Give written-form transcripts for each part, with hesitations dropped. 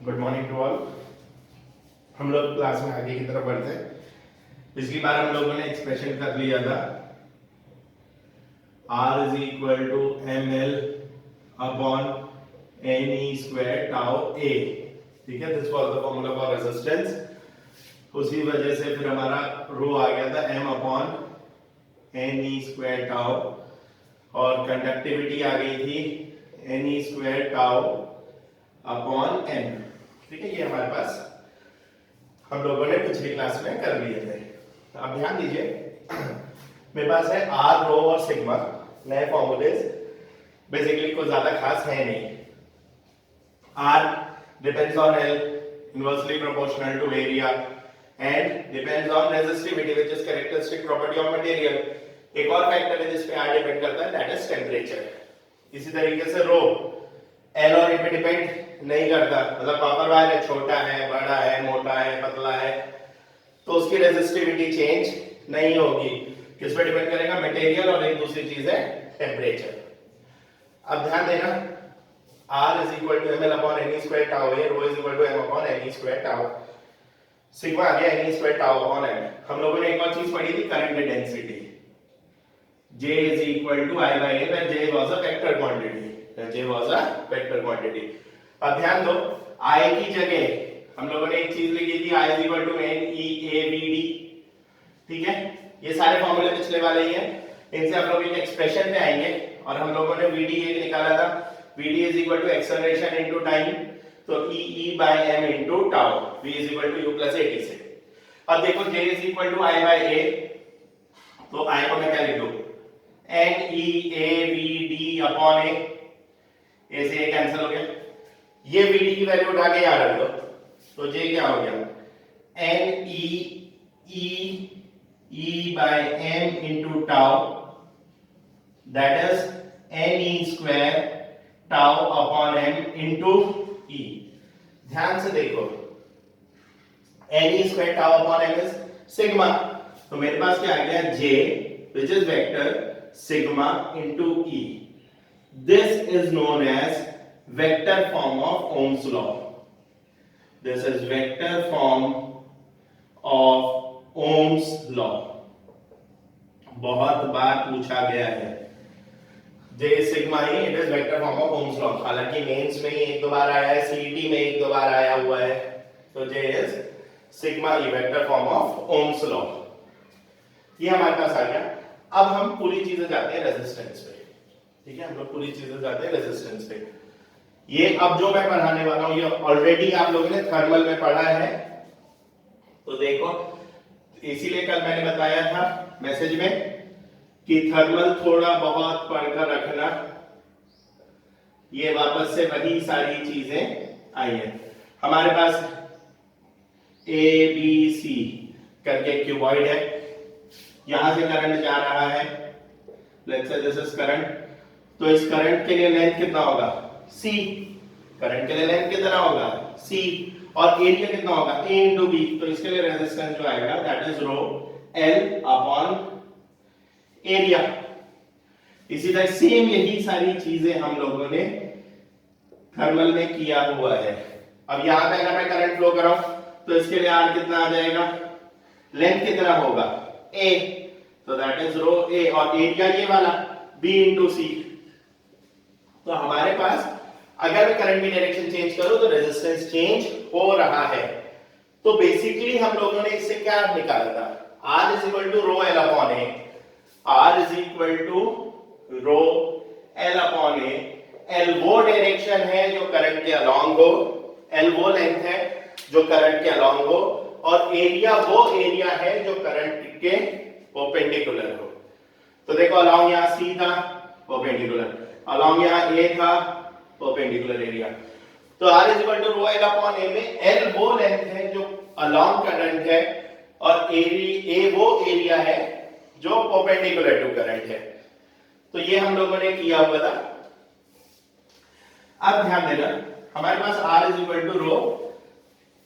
Good morning to all. हम लोग class में आगे की तरफ बढ़ते हैं। पिछली बार हम लोगों ने एक्सप्रेशन कर लिया था R is equal to M L upon N E square tau A. ठीक है, this was the formula for resistance. उसी वजह से फिर हमारा रो आ गया था m upon N E square tau और कंडक्टिविटी आ गई थी एन ई स्क्वायर टाउ अपॉन n। ठीक है, ये हमारे पास हम लोगों ने पिछली क्लास में कर लिए थे। अब ध्यान दीजिए, मेरे पास है आर, रो और सिग्मा, नए फॉर्मूलेज। बेसिकली कोई ज्यादा खास है नहीं। R depends on L, inversely proportional to area, and depends on resistivity which is characteristic property of material. एक और फैक्टर है जिस पे आर डिपेंड करता है, दैट इज टेम्परेचर। इसी तरीके से रो एल और ए पे डिपेंड नहीं करता, मतलब कॉपर वायर है, छोटा है, बड़ा है, मोटा है, पतला है, तो उसकी रेजिस्टिविटी चेंज नहीं होगी। किस पे डिपेंड करेगा? मटेरियल, और एक दूसरी चीज है टेम्परेचर। अब ध्यान देना, R is equal to ml upon n square tau है, rho is equal to m upon n square tau, sigma आ गया n square tau upon m। हम लोगों ने एक और चीज पढ़ी थी, current density. J is equal to I by A, where J was a vector quantity. J was a vector quantity. अब ध्यान दो, I की जगह हम लोगों ने एक चीज लिखी थी, I is equal to N E A V D। ठीक है, ये सारे फॉर्मूले पिछले वाले ही हैं। इनसे हम लोग एक एक्सप्रेशन पे आएंगे और हम लोगों ने VD एक निकाला था, VD is equal to acceleration into time, तो E by M into tau, V is equal to U plus AT से। अब देखो J is equal to I by A, तो I को मैं क्या लिख दूं? N E A V D upon A, A से A कैंसिल हो गया, ये VD की वैल्यू उठा के यहां रख दो, तो J क्या हो गया? N E by M into tau, that is N E square tau upon M into E। ध्यान से देखो, N E square tau upon M is sigma, तो मेरे पास क्या आ गया? J which is vector sigma into E। This is known as vector form of Ohm's law। This is vector form of Ohm's law। बहुत बार पूछा गया है, J sigma he, it is vector form of Ohm's law। हालांकि mains में ही एक दो बार आया है, सीईटी में एक दो बार आया हुआ है, तो J is sigma he, vector form of Ohm's law। ये हमारे पास आ गया। अब हम पूरी चीजें जाते हैं रेजिस्टेंस पे। ठीक है, हम लोग पूरी चीजें जाते हैं रेजिस्टेंस पे। ये अब जो मैं पढ़ाने वाला हूं, ये ऑलरेडी आप लोगों ने थर्मल में पढ़ा है, तो देखो, इसीलिए कल मैंने बताया था मैसेज में कि थर्मल थोड़ा बहुत पढ़कर रखना। ये वापस से वही सारी चीजें आई है। हमारे पास ए बी सी करके क्यूबॉइड है, यहां से करंट जा रहा है, let's say this is current, तो इस करंट के लिए लेंथ कितना होगा? C। करंट के लिए लेंथ कितना होगा? C, और एरिया कितना होगा? A into B, तो इसके लिए रेजिस्टेंस जो आएगा that is rho L upon area. इसी तरह सेम यही सारी चीजें हम लोगों ने थर्मल में किया हुआ है। अब यहां पे अगर मैं करंट फ्लो कराऊं तो इसके लिए R कितना आ जाएगा? लेंथ कितना होगा? A, तो दैट इज रो A, और एरिया ये वाला B into C। तो हमारे पास अगर मैं करंट की डायरेक्शन चेंज करूं तो रेजिस्टेंस चेंज हो रहा है। तो बेसिकली हम लोगों ने इससे क्या निकाला था? R is equal to rho L upon A। R is equal to rho L upon A। L वो डायरेक्शन है जो करंट के अलोंग हो, L वो लेंथ है जो करंट के अलोंग हो, और एरिया वो एरिया है जो करंट के परपेंडिकुलर हो। तो देखो, अलोंग यहां C था, परपेंडिकुलर, अलोंग यहां A था, परपेंडिकुलर एरिया। तो R is equal to rho L upon A में L वो लेंथ है जो अलोंग करंट है, और A वो एरिया है जो परपेंडिकुलर टू करंट है। तो ये हम लोगों ने किया हुआ था। अब ध्यान देना, हमारे पास R is equal to rho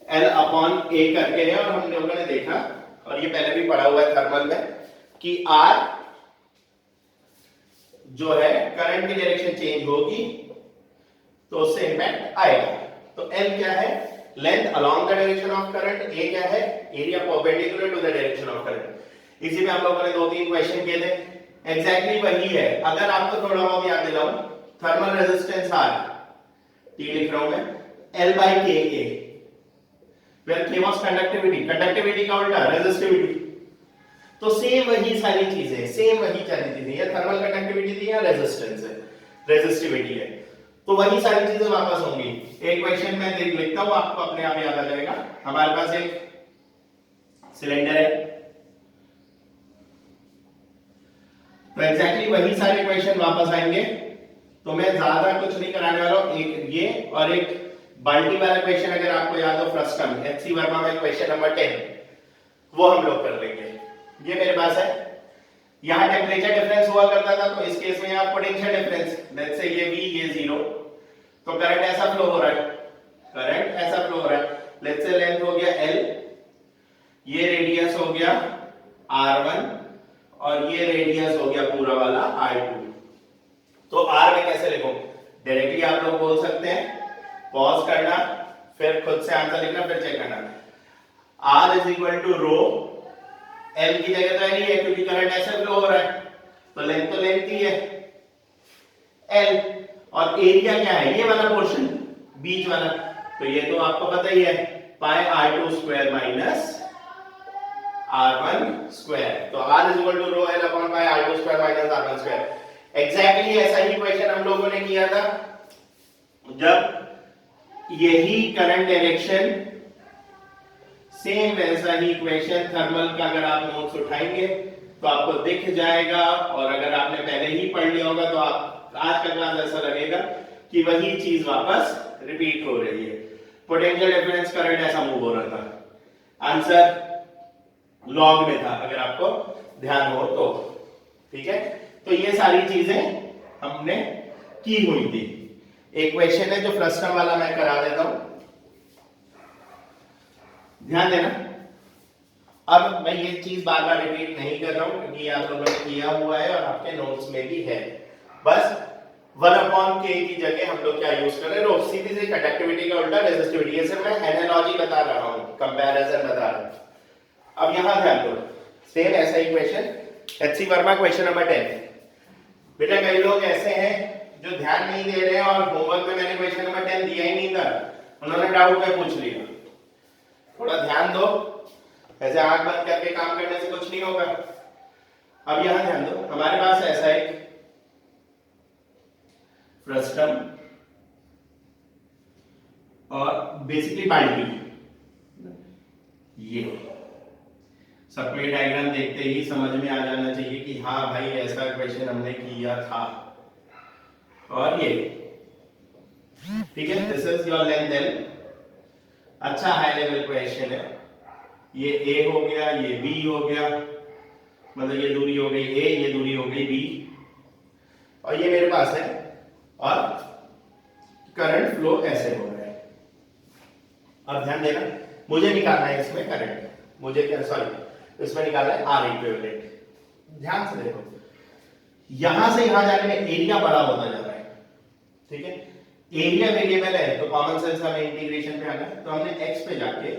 L upon A करके है, और हम लोगों ने देखा, और ये पहले भी पढ़ा हुआ है थर्मल में, कि R जो है करंट की डायरेक्शन चेंज होगी तो उससे इंपैक्ट आएगा। तो L क्या है? Length along the direction of current, A क्या है? Area perpendicular to the direction of current. इसी में हम लोगों ने 2-3 क्वेश्चन किए थे, एग्जैक्टली वही है। अगर आपको थोड़ा बहुत याद दिलाऊं, थर्मल रेजिस्टेंस R, T लिख रहा हूं मैं, L by Ka, where K was conductivity, conductivity का उल्टा रेजिस्टिविटी। तो सेम वही सारी चीजें, सेम वही सारी चीजें, ये थर्मल कंडक्टिविटी थी या रेजिस्टेंस है, रेजिस्टिविटी है, तो वही सारी चीजें वापस होंगी। एक क्वेश्चन मैं लिखता हूं, आपको अपने आप याद आ जाएगा। हमारे पास एक सिलेंडर है, तो एग्जैक्टली वही सारे क्वेश्चन वापस आएंगे। तो मैं ज्यादा कुछ नहीं कराने वाला हूं, एक ये और एक बाल्टी वाला क्वेश्चन अगर आपको याद हो, फ्रस्टम एचसी वर्मा में क्वेश्चन नंबर 10, वो हम लोग कर लेंगे। ये मेरे पास है, यहां टेंपरेचर डिफरेंस हुआ करता था, तो इस केस में यहां पोटेंशियल डिफरेंस, लेट्स से ये V, ये 0, तो करंट ऐसा फ्लो हो रहा है, करंट ऐसा फ्लो हो रहा है। लेट्स से लेंथ हो गया L, ये रेडियस हो गया R1 और ये रेडियस हो गया पूरा वाला R2। तो R में कैसे लिखूं? डायरेक्टली आप लोग बोल सकते हैं, पॉज करना, फिर खुद से आंसर लिखना, फिर चेक करना। R is equal to rho, L की जगह तो L ही है क्योंकि करंट ऐसे फ्लो हो रहा है, तो लेंथ ही है L, और एरिया क्या है? ये वाला पोर्शन बीच वाला, तो ये तो आपको पता ही है, pi R2 square minus R1 square. तो R is equal to rho L upon pi R2 square minus R1 square. Exactly ऐसा ही क्वेश्चन हम लोगों ने किया था, जब यही करंट डायरेक्शन, सेम वैसा ही इक्वेशन थर्मल का अगर आप नोट्स उठाएंगे तो आपको दिख जाएगा, और अगर आपने पहले ही पढ़ लिया होगा तो आप आज का क्लास ऐसा लगेगा कि वही चीज वापस रिपीट हो रही है। पोटेंशियल डिफरेंस करंट ऐसा मूव हो रहा था, आंसर लॉग में था अगर आपको ध्यान हो तो, ठीक है। तो ये सारी चीजें हमने की हुई थी। एक क्वेश्चन है जो फ्रस्टम वाला मैं करा देता हूं, ध्यान देना। अब मैं ये चीज बार बार रिपीट नहीं कर रहा हूं क्योंकि आप लोगों ने किया हुआ है और आपके नोट्स में भी है। बस 1/k की जगह हम लोग क्या यूज कर रहे हैं? रो, सीधी सी कंडक्टिविटी का उल्टा रेजिस्टिविटी। ये सिर्फ मैं एनालॉजी बता रहा हूं, कंपैरिजन बता रहा हूं। अब यहां ध्यान दो, सेम ऐसा ही question HC Verma question number 10। बेटा कई लोग ऐसे हैं जो ध्यान नहीं दे रहे हैं और होमवर्क में मैंने क्वेश्चन नंबर 10 दिया ही नहीं था, उन्होंने डाउट में पूछ लिया। थोड़ा ध्यान दो, ऐसे आंख बंद करके काम करने से कुछ नहीं होगा। अब यहां ध्यान दो, हमारे पास ऐसा एक फ्रस्टम और बेसिकली बाल्टी, ये सबको ये डायग्राम देखते ही समझ में आ जाना चाहिए कि हाँ भाई ऐसा क्वेश्चन हमने किया था। और ये ठीक है, this is your length L, अच्छा हाई लेवल क्वेश्चन है। ये A हो गया, ये B हो गया, मतलब ये दूरी हो गई A, ये दूरी हो गई B, और ये मेरे पास है, और करंट फ्लो ऐसे हो रहा है। अब ध्यान देना, मुझे निकालना है इसमें करंट, मुझे क्या, सॉरी इसमें निकालना है R इक्विवेलेंट। ध्यान से देखो, यहां से यहां जाने में एरिया बड़ा होता जा रहा है, ठीक है। एरिया वेरिएबल है तो कॉमन सेंस हमें इंटीग्रेशन पे आना है, तो हमने x पे जाके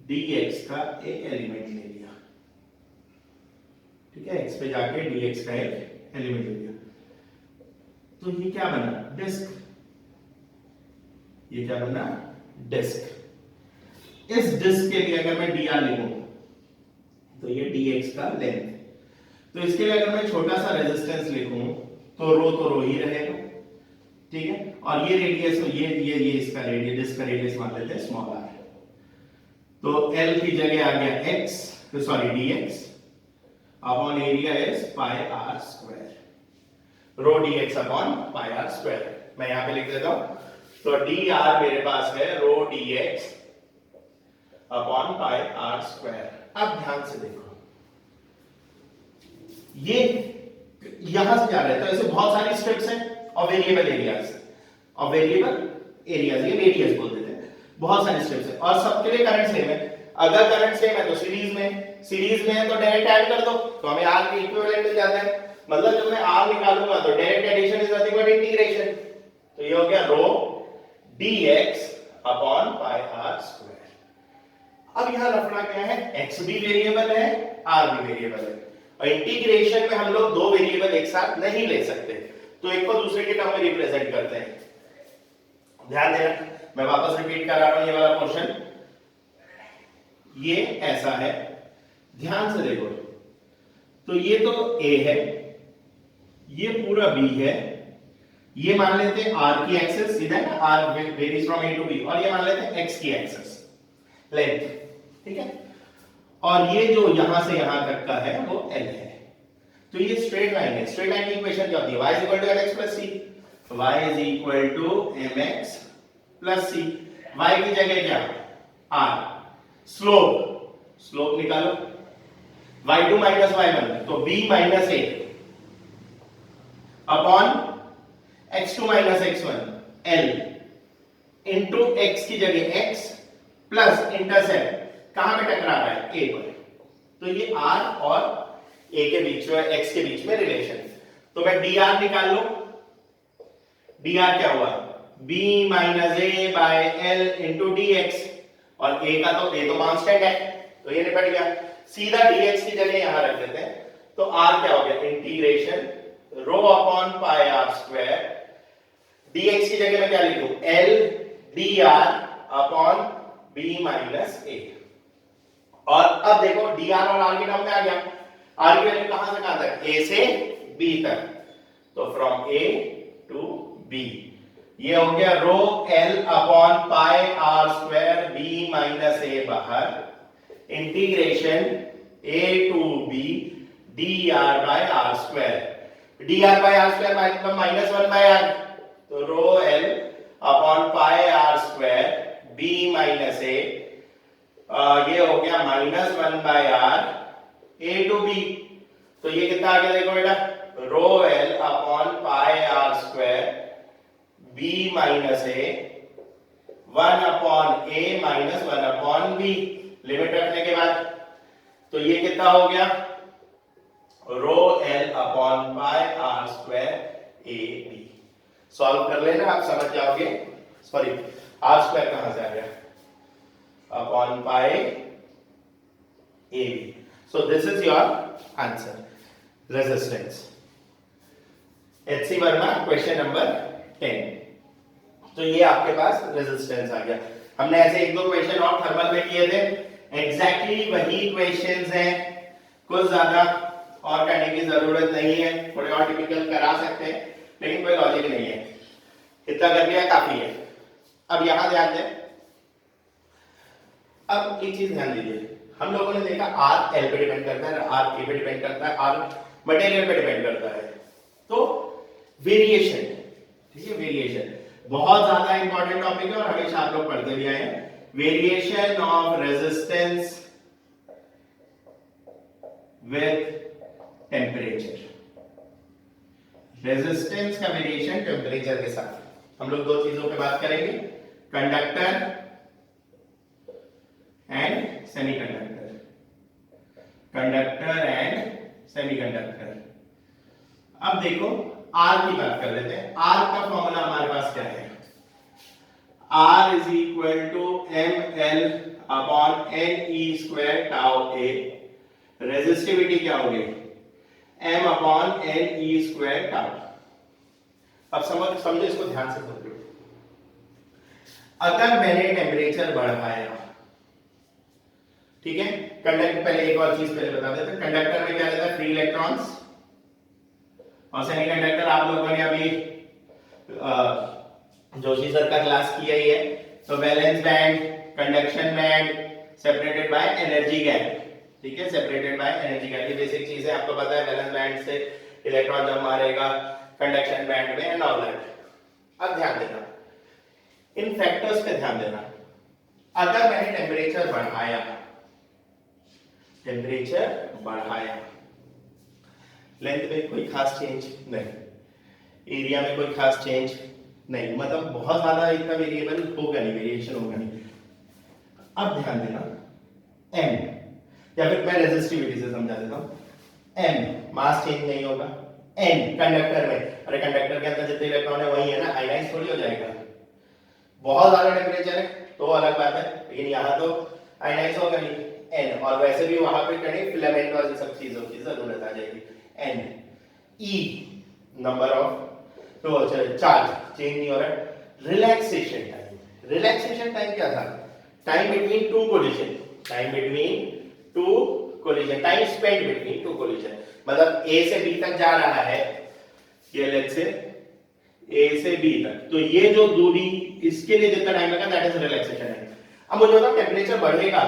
dx का एक एलिमेंट ले लिया, ठीक है। x पे जाके dx का एक एलिमेंट ले लिया, तो ये क्या बना? डिस्क। ये क्या बना? डिस्क। इस डिस्क के लिए अगर मैं dr लिखूं तो ये dx का लेंथ, तो इसके लिए अगर मैं छोटा सा रेजिस्टेंस लिखूं तो रो ही रहेगा, ठीक है। और ये रेडियस, ये इसका रेडियस, डिस्क का रेडियस मान लेते हैं स्मॉल r, तो L की जगह आ गया x, तो sorry dx upon area is pi r square, rho dx upon pi r square. मैं यहां पे लिख देता हूं, तो dr मेरे पास है रो dx upon pi r square. अब ध्यान से देखो, ये यहां से जा रहा है, तो ऐसे बहुत सारी स्ट्रिप्स हैं और वेरिएबल एरियाज, और वेरिएबल एरियाज ये रेडियस बोल देते हैं, बहुत सारे स्ट्रिप्स हैं और सबके लिए करंट सेम है। अगर करंट सेम है तो सीरीज में है तो डायरेक्ट ऐड कर दो, तो हमें R के इक्विवेलेंट मिल जाता है। मतलब जब मैं R निकालूंगा तो direct addition is nothing but integration, तो ये हो गया rho dx upon pi R square. अब यहां लफड़ा क्या है, x भी वेरिएबल है, r भी वेरिएबल है, और इंटीग्रेशन में हम लोग दो वेरिएबल एक साथ नहीं ले सकते, तो एक को दूसरे के टर्म में रिप्रेजेंट करते हैं। ध्यान देना, मैं वापस रिपीट करा रहा हूं ये वाला पोर्शन। ये ऐसा है, ध्यान से देखो, तो ये तो a है, ये पूरा b है, ये मान लेते हैं r की एक्सिस, सीधा है ना, r varies from a to b, और ये मान लेते हैं x की एक्सिस लेंथ, ठीक है, और ये जो यहां से यहां तक का है वो l है। तो ये स्ट्रेट लाइन है, स्ट्रेट लाइन की इक्वेशन क्या होती है, y equal to mx plus c, y is equal to mx plus c, y की जगह क्या r, स्लोप, स्लोप निकालो, y2 माइनस y1 तो b minus a upon x2 minus x1 l into x की जगह x प्लस इंटरसेप्ट कहां पे टकरा रहा है, a पर, तो ये r और a के बीच में, x के बीच में रिलेशन। तो मैं dr निकाल लो, dr क्या हुआ, b minus a by l into dx, और a तो कांस्टेंट है, तो ये निपट गया। सीधा dx की जगह यहां रख देते हैं, तो r क्या हो गया, integration rho upon pi R square, dx की जगह मैं क्या लिखूं, l dr upon b minus a। और अब देखो dr और r के टर्म में आ गया, r की वैल्यू कहां से कहां तक, a से b तक, तो फ्रॉम a टू b, ये हो गया rho l upon pi R square b minus a बाहर, integration a to b dr by r square, dr by r square मतलब माइनस 1 बाय r, तो rho l upon pi R square b minus a, ये हो गया minus 1 by r a to b, तो ये कितना आ गया देखो बेटा, rho l upon pi R square b minus a 1 upon a minus 1 upon b, limit रखने के बाद, तो ये कितना हो गया, rho l upon pi R square a b। Solve कर लेना, आप समझ जाओगे, सॉरी आर स्क्वायर कहां से आ गया, upon pi a b। So this is your answer, resistance, HC Verma question number 10। तो ये आपके पास रेजिस्टेंस आ गया। हमने ऐसे एक दो क्वेश्चन और थर्मल में किए थे, एग्जैक्टली वही क्वेश्चंस हैं, कुछ ज्यादा और करने की जरूरत नहीं है, थोड़े और टिपिकल करा सकते हैं, लेकिन कोई लॉजिक नहीं है, इतना कर लिया काफी है। अब यहां ध्यान दें, अब एक चीज ध्यान दीजिए, हम लोगों ने देखा R L पे डिपेंड करता है, R K पे डिपेंड करता है, R मटेरियल पे डिपेंड करता है, तो वेरिएशन, ठीक है, वेरिएशन बहुत ज्यादा इंपॉर्टेंट टॉपिक है और हमेशा आप लोग पढ़ते भी आए हैं, variation of resistance with temperature, resistance का वेरिएशन टेम्परेचर के साथ। हम लोग दो चीजों पे बात करेंगे, conductor and semiconductor, conductor and semiconductor. अब देखो R की बात कर लेते हैं, R का फॉर्मूला हमारे पास क्या है, R is equal to ml upon ne square tau a, resistivity क्या होगी, m upon ne square tau. अब समझो इसको ध्यान से समझो, अगर मैंने टेम्परेचर बढ़ाया, ठीक है, कंडक्टर, पहले एक और चीज पहले बता देते हैं, कंडक्टर में क्या रहता है, फ्री इलेक्ट्रॉन्स, और सेमीकंडक्टर आप लोगों ने अभी जोशी सर का क्लास किया ही है, तो valence band, conduction band, separated by energy gap, ठीक है, सेपरेटेड बाय एनर्जी गैप, ये बेसिक चीज है, आपको पता है, वैलेंस बैंड से इलेक्ट्रॉन जब मारेगा कंडक्शन बैंड में एंड ऑल दैट। अब ध्यान देना, इन फैक्टर्स पे ध्यान देना, अगर मैंने टेम्परेचर बढ़ाया, टेम्परेचर बढ़ाया, लेंथ में कोई खास चेंज नहीं, एरिया में कोई खास चेंज नहीं, मतलब बहुत ज्यादा इतना वेरिएबल होगा नहीं, वेरिएशन होगा नहीं। अब ध्यान देना, m, या फिर मैं रेजिस्टिविटी से समझा देता हूं, m मास चेंज नहीं होगा, n कंडक्टर में, अरे कंडक्टर के अंदर जितने इलेक्ट्रॉन है वही है ना, आयनाइज थोड़ी हो जाएगा, बहुत ज्यादा टेम्परेचर है तो अलग बात है, लेकिन यहाँ तो आयनाइज होगा नहीं n, और वैसे भी वहां पे कहीं फिलामेंट और इन सब चीजों की जरूरत आ जाएगी n। e नंबर ऑफ तो चार्ज चेंज नहीं हो रहा है। रिलैक्सेशन टाइम, रिलैक्सेशन टाइम क्या था? Time between two collision, time between two collision, time spend between two collision, मतलब a से b तक जा रहा है, ये लेट्स से a से b तक, तो ये जो दूरी इसके लिए जितना टाइम लगा दैट इज रिलैक्सेशन टाइम। अब मुझे बताओ टेम्परेचर बढ़ेगा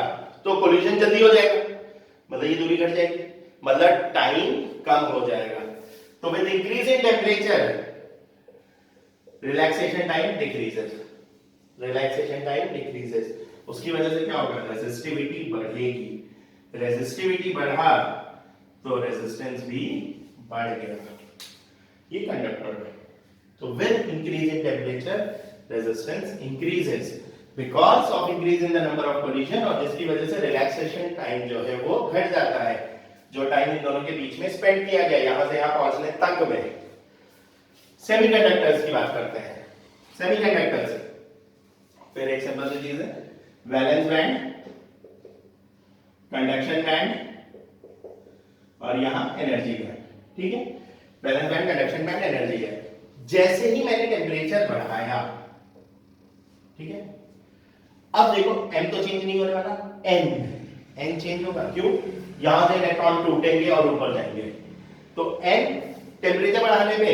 तो कोलिजन जल्दी हो जाएगा, मतलब ये दूरी घट जाएगी, मतलब टाइम कम हो जाएगा। तो with increase in temperature relaxation time decreases, relaxation time decreases, उसकी वजह से क्या होगा? रेजिस्टिविटी बढ़ेगी, रेजिस्टिविटी बढ़ा तो रेजिस्टेंस भी बढ़ गया, ये कंडक्टर है। तो with increase in temperature resistance increases because of increase in the number of collision, और जिसकी वजह से रिलैक्सेशन टाइम जो है वो घट जाता है, जो टाइम इन दोनों के बीच में स्पेंड किया गया यहां से यहां पहुंचने तक में। सेमीकंडक्टर्स की बात करते हैं। सेमीकंडक्टर्स फिर एक सिंपल सी चीज है, वैलेंस बैंड, कंडक्शन बैंड और यहां एनर्जी बैंड, ठीक है? Valence band, conduction band, energy band. जैसे ही मैंने टेम्परेचर बढ़ाया, ठीक है, अब देखो m तो चेंज नहीं होने वाला, n चेंज होगा, क्यों? यहां से इलेक्ट्रॉन टूटेंगे और ऊपर जाएंगे, तो n टेम्परेचर बढ़ाने पे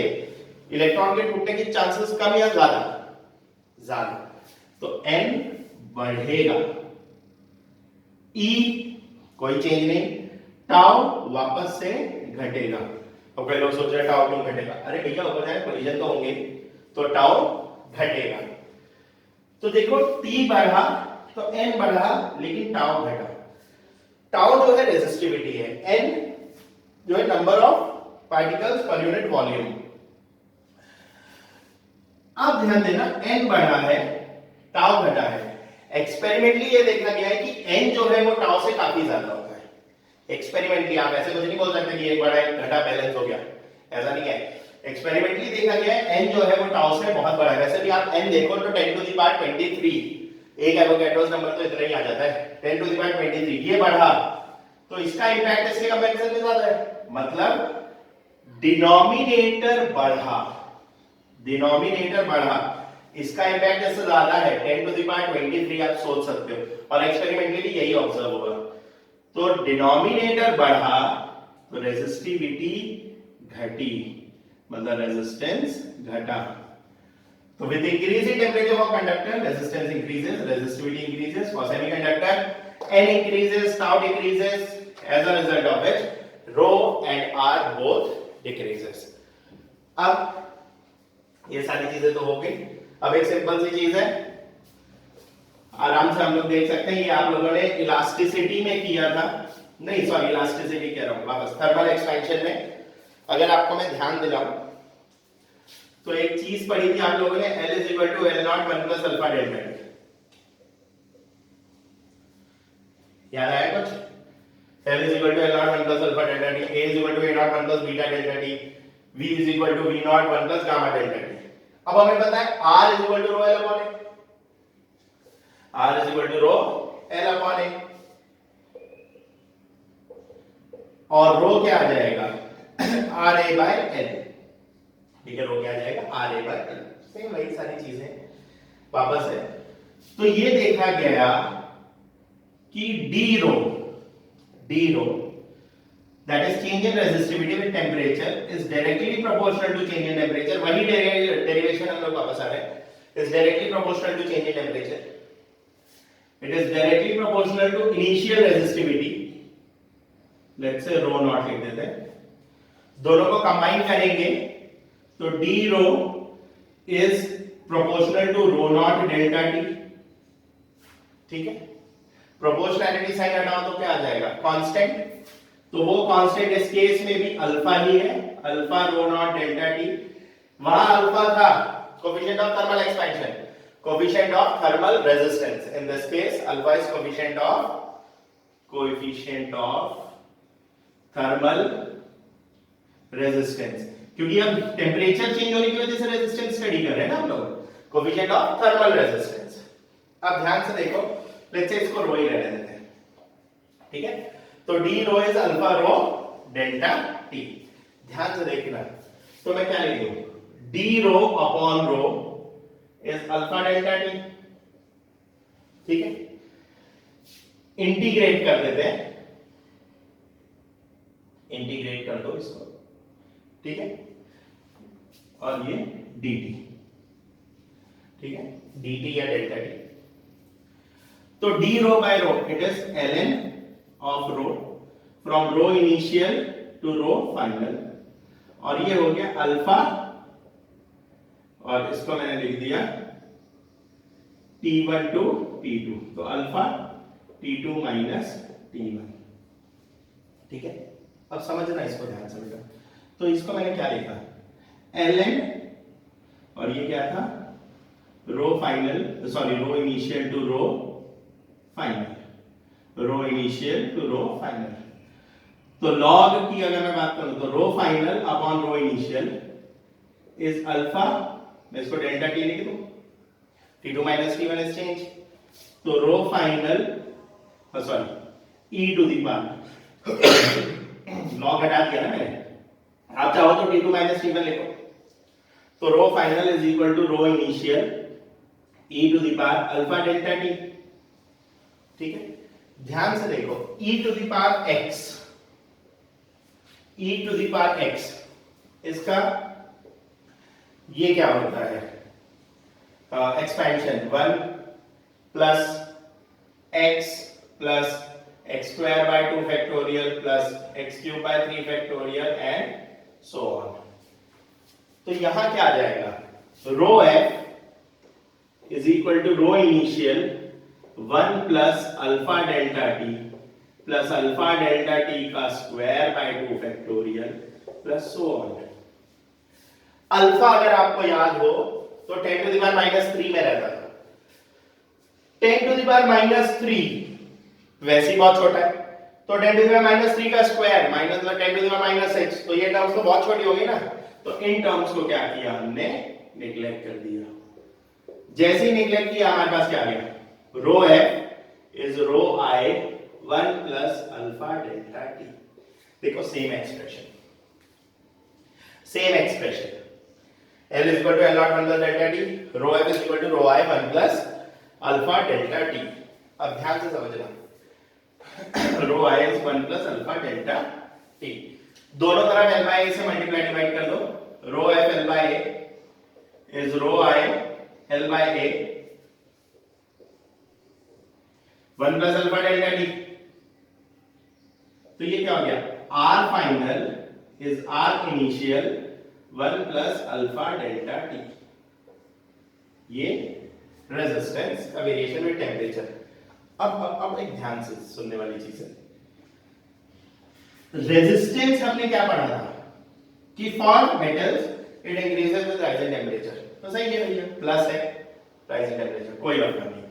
इलेक्ट्रॉन के टूटने के चांसेस कम या ज्यादा? ज्यादा, तो n बढ़ेगा, e कोई चेंज नहीं, टाउ वापस से घटेगा। तो कई लोग सोच रहे टाउ क्यों घटेगा? अरे भैया ऊपर जाए कोलिजन तो होंगे, तो टाउ घटेगा। तो देखो t बढ़ा तो n बढ़ा लेकिन टाउ घटा। टाउ जो है रेजिस्टिविटी है, n जो है number of particles per unit volume. अब ध्यान देना, n बढ़ा है, टाउ घटा है। एक्सपेरिमेंटली ये देखा गया है कि n जो है वो टाउ से काफी ज्यादा होता है। एक्सपेरिमेंटली आप ऐसे कुछ नहीं बोल सकते कि एक बढ़ा एक घटा बैलेंस हो गया, ऐसा नहीं है। एक्सपेरिमेंटली देखा गया है n जो है वो टाउ से बहुत बड़ा है। वैसे भी आप n देखो तो 10 टू द पावर 23, एक एवोगैड्रोस नंबर तो इतना ही आ जाता है, 10 टू द पावर 23। ये बढ़ा तो इसका इंपैक्ट इसके कंपैरिजन में ज्यादा है, मतलब डिनोमिनेटर बढ़ा, डिनोमिनेटर बढ़ा, इसका इंपैक्ट इससे ज्यादा है, 10 टू द पावर 23 आप सोच सकते हो, और एक्सपेरिमेंटली भी यही ऑब्जर्व होगा। तो डिनोमिनेटर बढ़ा तो रेजिस्टिविटी घटी, मतलब रेजिस्टेंस घटा। तो with increase in temperature of conductor resistance increases, resistivity increases. For semiconductor n increases, tau decreases, as a result of which rho and r both decreases. अब ये सारी चीजें तो हो गई। अब एक सिंपल सी चीज है, आराम से हम लोग देख सकते हैं, ये आप लोगों ने इलास्टिसिटी में किया था, नहीं सॉरी इलास्टिसिटी कह रहा हूं वापस, थर्मल एक्सपेंशन में अगर आपको मैं ध्यान दिलाऊं तो एक चीज पढ़ी थी आप लोगों ने, L is equal to L0 1 plus alpha delta T, याद आया कुछ? L is equal to L0 1 plus alpha delta T, A is equal to A0 1 plus beta delta T, V is equal to V0 1 plus gamma delta T। अब हमें पता है R is equal to rho L upon A, R is equal to rho L upon A, और रो क्या आ जाएगा? RA by L, ठीक है, रो क्या आ जाएगा? RA by L, सेम वही सारी चीजें वापस है। तो ये देखा गया कि D rho that is change in resistivity with temperature is directly proportional to change in temperature, वही डेरिवेशन हम लोग वापस आ रहे हैं, is directly proportional to change in temperature, it is directly proportional to initial resistivity, let's say rho naught लिख देते हैं, दोनों को कंबाइन करेंगे तो d rho is proportional to rho naught delta t, ठीक है? प्रोपोर्शनैलिटी साइन हटाओ तो क्या आ जाएगा? कांस्टेंट, तो वो कांस्टेंट इस केस में भी अल्फा ही है, alpha rho not delta T. वहां अल्फा था coefficient of thermal expansion, coefficient of thermal resistance, in this case alpha is coefficient of thermal resistance, क्योंकि अब टेम्परेचर चेंज होने की वजह से रेजिस्टेंस स्टडी कर रहे हैं ना हम लोग, कोफिशिएंट ऑफ थर्मल रेजिस्टेंस। अब ध्यान से देखो, लेट्स से इसको रो ही रहने देते हैं, ठीक है। तो D rho is alpha rho delta T. ध्यान से देखना, तो मैं क्या लिख दूं, D rho upon rho is alpha delta T, ठीक है। इंटीग्रेट कर देते हैं, इंटीग्रेट कर दो इसको, ठीक है, और ये dt, ठीक है, dt या डेल्टा टी। तो d rho by rho it is ln of rho from rho initial to rho final, और ये हो गया अल्फा, और इसको मैंने लिख दिया t1 टू t2, तो अल्फा t2 माइनस t1, ठीक है। अब समझना इसको ध्यान से बेटा, तो इसको मैंने क्या लिखा, ln, और ये क्या था, rho final, sorry rho initial to rho final, rho initial to rho final. तो लॉग की अगर मैं बात करूं तो rho final upon rho initial is alpha, मैं इसको डेल्टा टी लिख दूं, t2 minus t1 is change, तो rho final, sorry e to the power, log हटा दिया ना मैंने, आप चाहो तो t2 माइनस t1 लिखो, तो rho final is equal to rho initial e to the power alpha delta T, ठीक है। ध्यान से देखो, e to the power x, e to the power x, इसका ये क्या होता है, expansion 1 plus x plus x square by 2 factorial plus x cube by 3 factorial and so on. तो यहां क्या आ जाएगा, rho f is equal to rho initial 1 plus alpha delta T plus alpha delta T का square by 2 factorial plus so on. Alpha अगर आपको याद हो तो 10 टू द पावर माइनस 3 में रहता था, 10 टू द पावर माइनस 3 वैसे ही बहुत छोटा है, तो 10 टू द पावर माइनस 3 का square minus 10 to the power minus 6, तो ये टर्म्स तो बहुत छोटी होगी ना, तो इन टर्म्स को क्या किया हमने, नेग्लेक्ट कर दिया। जैसे ही नेग्लेक्ट किया हमारे पास क्या आ गया, rho f is rho i 1 plus alpha delta T. देखो same expression, same expression, L is equal to L naught 1 plus delta t, rho f is equal to rho I 1 plus alpha delta t। अब ध्यान से समझना, rho I is 1 plus alpha delta t, दोनों तरफ L by A से multiply divide कर दो, rho f L by A is rho I L by A 1 plus alpha delta t, तो ये क्या हो गया, R final is R initial 1 plus alpha delta T, ये रेजिस्टेंस का वेरिएशन विद टेम्परेचर। अब एक ध्यान से सुनने वाली चीज है, रेजिस्टेंस हमने क्या पढ़ा था कि for metals it increases with rising temperature, तो सही है भैया, प्लस है राइजिंग टेम्परेचर, कोई बात नहीं,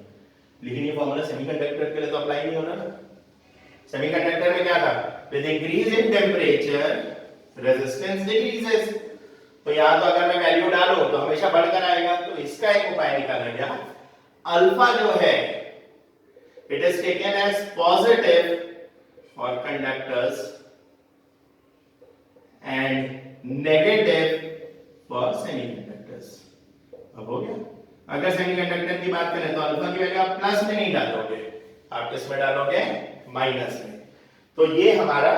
लेकिन ये फॉर्मूला सेमीकंडक्टर के लिए तो अप्लाई नहीं होना ना। सेमीकंडक्टर में क्या था, with increase in temperature resistance decreases, तो यहां तो अगर मैं वैल्यू डालूं तो हमेशा बढ़कर आएगा, तो इसका एक उपाय निकाला गया, अल्फा जो है it is taken as positive for conductors and negative for semiconductors. अब हो गया, अगर सेमीकंडक्टर की बात करें तो अल्फा की वैल्यू आप प्लस में नहीं डालोगे, आप किस में डालोगे, माइनस में, तो ये हमारा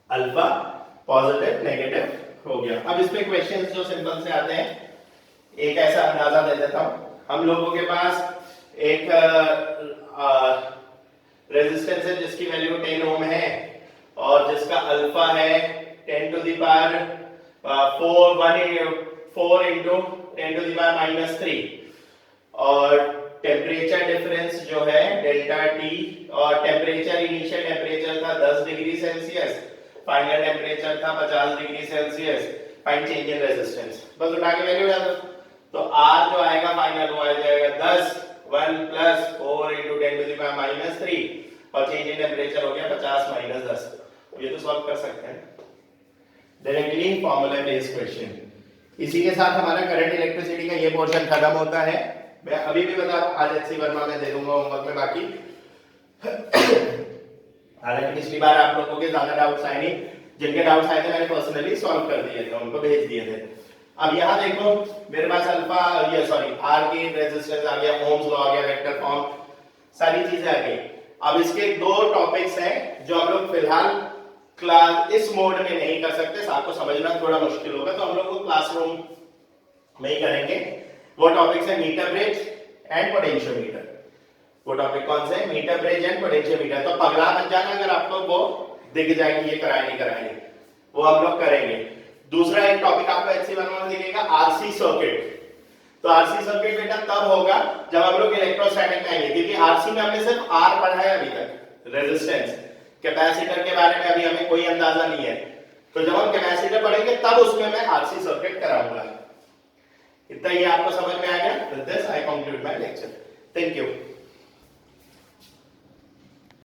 अल्फा पॉजिटिव नेगेटिव हो गया। अब इस पे क्वेश्चंस जो सिंपल से आते हैं, एक ऐसा अंदाजा दे देता हूं, हम लोगों के पास एक रेजिस्टेंस है जिसकी वैल्यू 10 ओम है और जिसका अल्फा है 10 to the power 4 into 10 to the power minus 3, और टेम्परेचर डिफरेंस जो है डेल्टा टी, और टेम्परेचर इनिशियल टेम्परेचर था 10 डिग्री सेल्सियस, फाइनल टेम्परेचर था 50 degree Celsius, find change in resistance, बस उठा के वैल्यू डाल दो, तो R जो आएगा फाइनल वो आ जाएगा 10 1 plus 4 into 10 to the power minus 3, और चेंज इन टेम्परेचर हो गया 50 माइनस 10, ये तो सॉल्व कर सकते हैं। डायरेक्टली फॉर्मूला बेस्ड क्वेश्चन, इसी के साथ हमारा करंट इलेक्ट्रिसिटी का ये पोर्शन खत्म होता है। मैं अभी भी बता रहा हूँ, आज एचसी वर्मा में दे दूंगा होमवर्क में बाकी। हालांकि पिछली बार आप लोगों के ज्यादा डाउट्स आए नहीं, जिनके डाउट्स आए थे मैंने पर्सनली सॉल्व कर दिए थे, उनको भेज दिए थे। अब यहाँ देखो मेरे पास अल्फा ये सॉरी आर की रेजिस्टेंस आ गया, ओम्स लॉ आ गया, वेक्टर फॉर्म, सारी चीजें आ गई। अब इसके दो टॉपिक्स हैं जो हम लोग फिलहाल क्लास इस मोड में नहीं कर सकते, आपको समझना थोड़ा मुश्किल होगा, तो हम लोग वो क्लासरूम में ही करेंगे। वो टॉपिक्स है मीटर ब्रिज एंड पोटेंशियोमीटर। वो टॉपिक कौन से? Metre bridge and potentiometer. तो पगला बन जाना अगर आपको वो दिख जाएगी ये कराए नहीं कराएंगे, वो हम लोग करेंगे। दूसरा एक टॉपिक आपको एचसी वर्मा में दिखेगा आरसी सर्किट। तो आरसी सर्किट बेटा तब होगा जब हम लोग इलेक्ट्रोस्टैटिक में आएंगे, क्योंकि आरसी में हमने सिर्फ आर पढ़ा है अभी तक, रेजिस्टेंस। कैपेसिटर के बारे में अभी हमें कोई अंदाजा नहीं है, तो जब हम कैपेसिटर पढ़ेंगे तब उसमें मैं आरसी सर्किट कराऊंगा। इतना ही आपको समझ में आ गया? With this I conclude my lecture. Thank you.